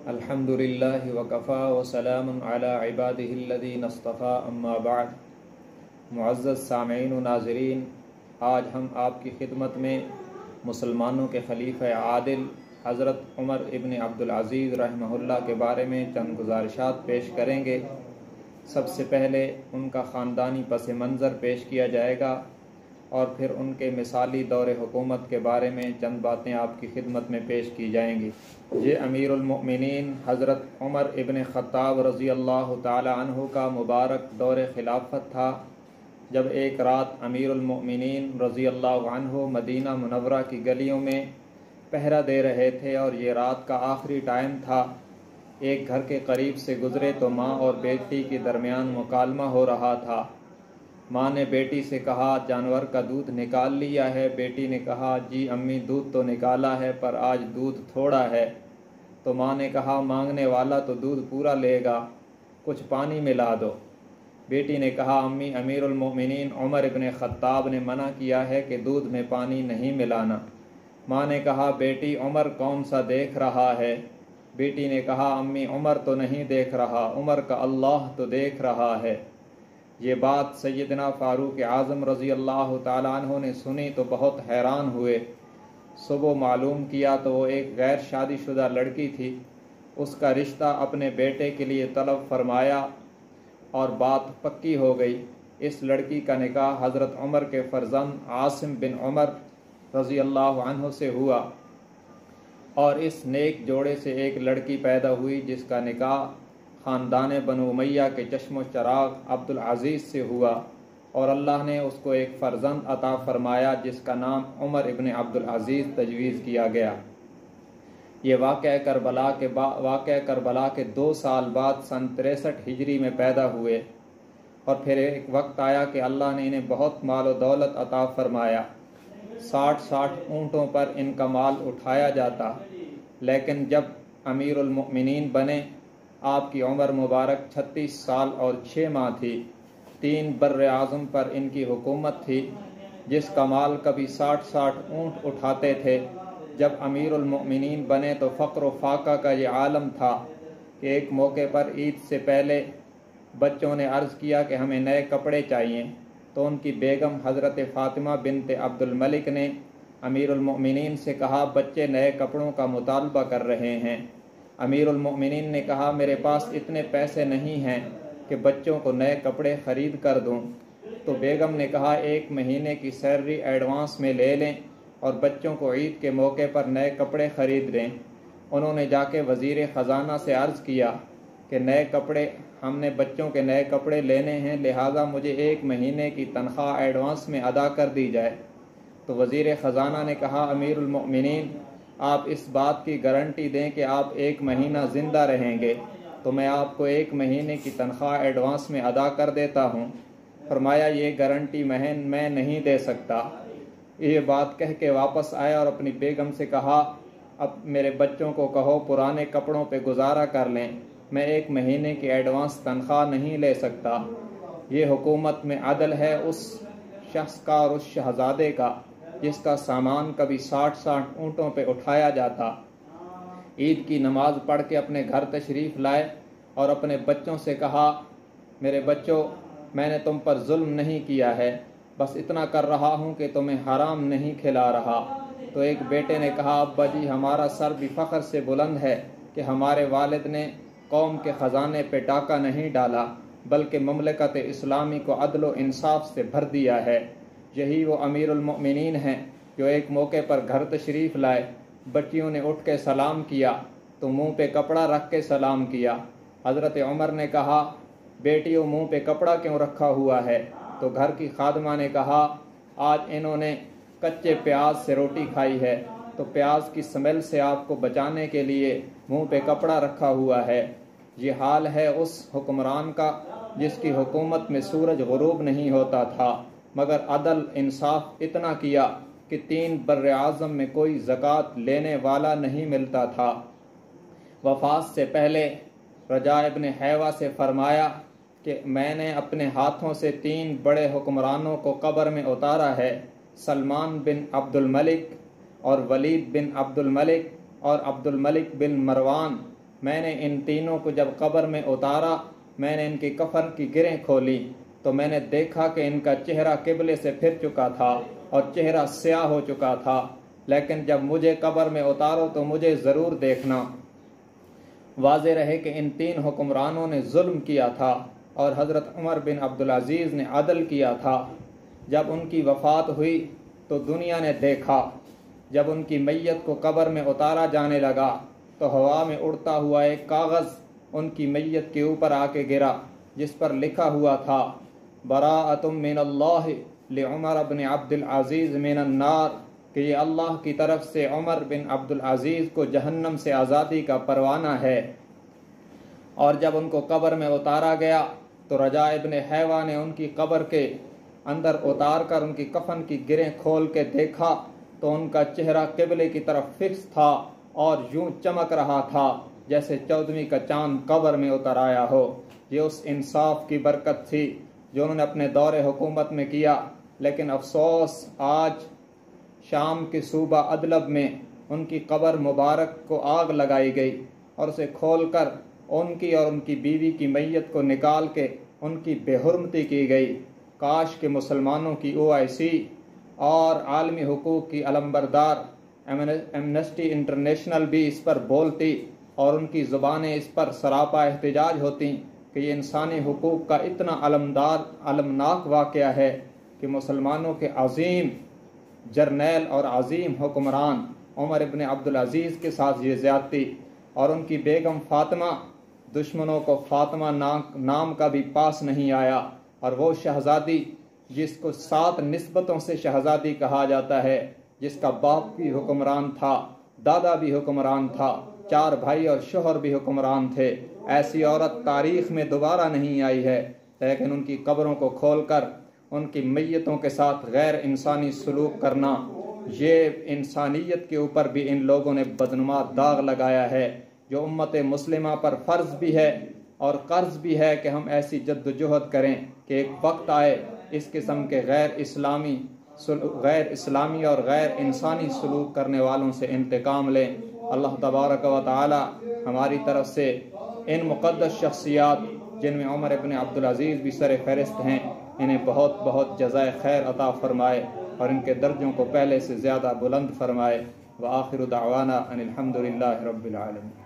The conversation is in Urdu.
الحمدللہ وکفا وسلام علی عبادہ الذین اصطفیٰ اما بعد۔ معزز سامعین و ناظرین، آج ہم آپ کی خدمت میں مسلمانوں کے خلیفہ عادل حضرت عمر ابن عبدالعزیز رحمہ اللہ کے بارے میں چند گزارشات پیش کریں گے۔ سب سے پہلے ان کا خاندانی پس منظر پیش کیا جائے گا اور پھر ان کے مثالی دور حکومت کے بارے میں چند باتیں آپ کی خدمت میں پیش کی جائیں گی۔ یہ امیر المؤمنین حضرت عمر ابن خطاب رضی اللہ تعالی عنہ کا مبارک دور خلافت تھا، جب ایک رات امیر المؤمنین رضی اللہ عنہ مدینہ منورہ کی گلیوں میں پہرا دے رہے تھے اور یہ رات کا آخری ٹائم تھا۔ ایک گھر کے قریب سے گزرے تو ماں اور بیٹی کے درمیان مکالمہ ہو رہا تھا۔ ماں نے بیٹی سے کہا، جانور کا دودھ نکال لیا ہے؟ بیٹی نے کہا، جی امی دودھ تو نکالا ہے پر آج دودھ تھوڑا ہے۔ تو ماں نے کہا، مانگنے والا تو دودھ پورا لے گا، کچھ پانی ملا دو۔ بیٹی نے کہا، امی امیر المؤمنین عمر ابن خطاب نے منع کیا ہے کہ دودھ میں پانی نہیں ملانا۔ ماں نے کہا، بیٹی عمر کون سا دیکھ رہا ہے؟ بیٹی نے کہا، امی عمر تو نہیں دیکھ رہا، عمر کا اللہ تو دیکھ رہا ہے۔ یہ بات سیدنا فاروق اعظم رضی اللہ تعالیٰ عنہ نے سنی تو بہت حیران ہوئے۔ صبح معلوم کیا تو وہ ایک غیر شادی شدہ لڑکی تھی۔ اس کا رشتہ اپنے بیٹے کے لیے طلب فرمایا اور بات پکی ہو گئی۔ اس لڑکی کا نکاح حضرت عمر کے فرزند عاصم بن عمر رضی اللہ عنہ سے ہوا اور اس نیک جوڑے سے ایک لڑکی پیدا ہوئی جس کا نکاح خاندان بنو امیہ کے چشم و چراغ عبدالعزیز سے ہوا، اور اللہ نے اس کو ایک فرزند عطا فرمایا جس کا نام عمر ابن عبدالعزیز تجویز کیا گیا۔ یہ واقعہ کربلا کے 2 سال بعد سن 63 ہجری میں پیدا ہوئے، اور پھر ایک وقت آیا کہ اللہ نے انہیں بہت مال و دولت عطا فرمایا۔ 60 اونٹوں پر ان کا مال اٹھایا جاتا، لیکن جب امیر المؤمنین بنے آپ کی عمر مبارک 36 سال اور 6 ماہ تھی۔ 3 بر اعظم پر ان کی حکومت تھی، جس کا مال کبھی 60 اونٹ اٹھاتے تھے۔ جب امیر المؤمنین بنے تو فقر و فاقہ کا یہ عالم تھا کہ ایک موقع پر عید سے پہلے بچوں نے عرض کیا کہ ہمیں نئے کپڑے چاہیے، تو ان کی بیگم حضرت فاطمہ بنت عبد الملک نے امیر المؤمنین سے کہا، بچے نئے کپڑوں کا مطالبہ کر رہے ہیں۔ امیر المؤمنین نے کہا، میرے پاس اتنے پیسے نہیں ہیں کہ بچوں کو نئے کپڑے خرید کر دوں۔ تو بیگم نے کہا، 1 مہینے کی سیلری ایڈوانس میں لے لیں اور بچوں کو عید کے موقع پر نئے کپڑے خرید دیں۔ انہوں نے جا کے وزیر خزانہ سے عرض کیا کہ ہم نے بچوں کے نئے کپڑے لینے ہیں، لہٰذا مجھے 1 مہینے کی تنخواہ ایڈوانس میں ادا کر دی جائے۔ تو وزیر خزانہ نے کہا، امیر المؤمنین آپ اس بات کی گارنٹی دیں کہ آپ 1 مہینہ زندہ رہیں گے تو میں آپ کو 1 مہینے کی تنخواہ ایڈوانس میں ادا کر دیتا ہوں۔ فرمایا، یہ گارنٹی میں نہیں دے سکتا۔ یہ بات کہہ کے واپس آیا اور اپنی بیگم سے کہا، اب میرے بچوں کو کہو پرانے کپڑوں پہ گزارا کر لیں، میں 1 مہینے کی ایڈوانس تنخواہ نہیں لے سکتا۔ یہ حکومت میں عدل ہے اس شخص کا اور اس شہزادے کا جس کا سامان کبھی 60 اونٹوں پہ اٹھایا جاتا۔ عید کی نماز پڑھ کے اپنے گھر تشریف لائے اور اپنے بچوں سے کہا، میرے بچوں، میں نے تم پر ظلم نہیں کیا ہے، بس اتنا کر رہا ہوں کہ تمہیں حرام نہیں کھلا رہا۔ تو ایک بیٹے نے کہا، ابا جی ہمارا سر بھی فخر سے بلند ہے کہ ہمارے والد نے قوم کے خزانے پہ ڈاکہ نہیں ڈالا بلکہ مملکت اسلامی کو عدل و انصاف سے بھر دیا ہے۔ یہی وہ امیر المؤمنین ہیں جو ایک موقع پر گھر تشریف لائے، بچیوں نے اٹھ کے سلام کیا تو منہ پہ کپڑا رکھ کے سلام کیا۔ حضرت عمر نے کہا، بیٹیوں منہ پہ کپڑا کیوں رکھا ہوا ہے؟ تو گھر کی خادمہ نے کہا، آج انہوں نے کچے پیاز سے روٹی کھائی ہے تو پیاز کی سمیل سے آپ کو بچانے کے لیے منہ پہ کپڑا رکھا ہوا ہے۔ یہ حال ہے اس حکمران کا جس کی حکومت میں سورج غروب نہیں ہوتا تھا، مگر عدل انصاف اتنا کیا کہ 3 بر اعظم میں کوئی زکوٰۃ لینے والا نہیں ملتا تھا۔ وفات سے پہلے رجاء ابن حیوہ سے فرمایا کہ میں نے اپنے ہاتھوں سے 3 بڑے حکمرانوں کو قبر میں اتارا ہے، سلمان بن عبد الملک اور ولید بن عبد الملک اور عبد الملک بن مروان، میں نے ان تینوں کو جب قبر میں اتارا، میں نے ان کی کفن کی گرہیں کھولی تو میں نے دیکھا کہ ان کا چہرہ قبلے سے پھر چکا تھا اور چہرہ سیاہ ہو چکا تھا، لیکن جب مجھے قبر میں اتارو تو مجھے ضرور دیکھنا۔ واضح رہے کہ ان تین حکمرانوں نے ظلم کیا تھا اور حضرت عمر بن عبدالعزیز نے عدل کیا تھا۔ جب ان کی وفات ہوئی تو دنیا نے دیکھا، جب ان کی میت کو قبر میں اتارا جانے لگا تو ہوا میں اڑتا ہوا ایک کاغذ ان کی میت کے اوپر آ کے گرا، جس پر لکھا ہوا تھا براءۃ من اللہ لعمر بن عبدالعزیز من النار، کہ یہ اللہ کی طرف سے عمر بن عبدالعزیز کو جہنم سے آزادی کا پروانہ ہے۔ اور جب ان کو قبر میں اتارا گیا تو رجاء ابن حیوہ نے ان کی قبر کے اندر اتار کر ان کی کفن کی گرہیں کھول کے دیکھا تو ان کا چہرہ قبلے کی طرف فکس تھا اور یوں چمک رہا تھا جیسے 14ویں کا چاند قبر میں اتر آیا ہو۔ یہ اس انصاف کی برکت تھی جو انہوں نے اپنے دور حکومت میں کیا، لیکن افسوس آج شام کے صوبہ ادلب میں ان کی قبر مبارک کو آگ لگائی گئی اور اسے کھول کر ان کی اور ان کی بیوی کی میت کو نکال کے ان کی بے حرمتی کی گئی۔ کاش کہ مسلمانوں کی OIC اور عالمی حقوق کی علمبردار ایمنسٹی انٹرنیشنل بھی اس پر بولتی اور ان کی زبانیں اس پر سراپا احتجاج ہوتی کہ یہ انسانی حقوق کا اتنا المناک واقعہ ہے کہ مسلمانوں کے عظیم جرنیل اور عظیم حکمران عمر ابن عبدالعزیز کے ساتھ یہ زیادتی، اور ان کی بیگم فاطمہ، دشمنوں کو فاطمہ نام کا بھی پاس نہیں آیا، اور وہ شہزادی جس کو 7 نسبتوں سے شہزادی کہا جاتا ہے، جس کا باپ بھی حکمران تھا، دادا بھی حکمران تھا، 4 بھائی اور شوہر بھی حکمران تھے، ایسی عورت تاریخ میں دوبارہ نہیں آئی ہے، لیکن ان کی قبروں کو کھول کر ان کی میتوں کے ساتھ غیر انسانی سلوک کرنا، یہ انسانیت کے اوپر بھی ان لوگوں نے بدنما داغ لگایا ہے، جو امت مسلمہ پر فرض بھی ہے اور قرض بھی ہے کہ ہم ایسی جد و جہد کریں کہ ایک وقت آئے اس قسم کے غیر اسلامی اور غیر انسانی سلوک کرنے والوں سے انتقام لیں۔ اللہ تبارک و تعالی ہماری طرف سے ان مقدس شخصیات جن میں عمر ابن عبدالعزیز بھی سر فہرست ہیں، انہیں بہت بہت جزائے خیر عطا فرمائے اور ان کے درجوں کو پہلے سے زیادہ بلند فرمائے۔ وآخر دعوانا ان الحمد للہ رب العالمین۔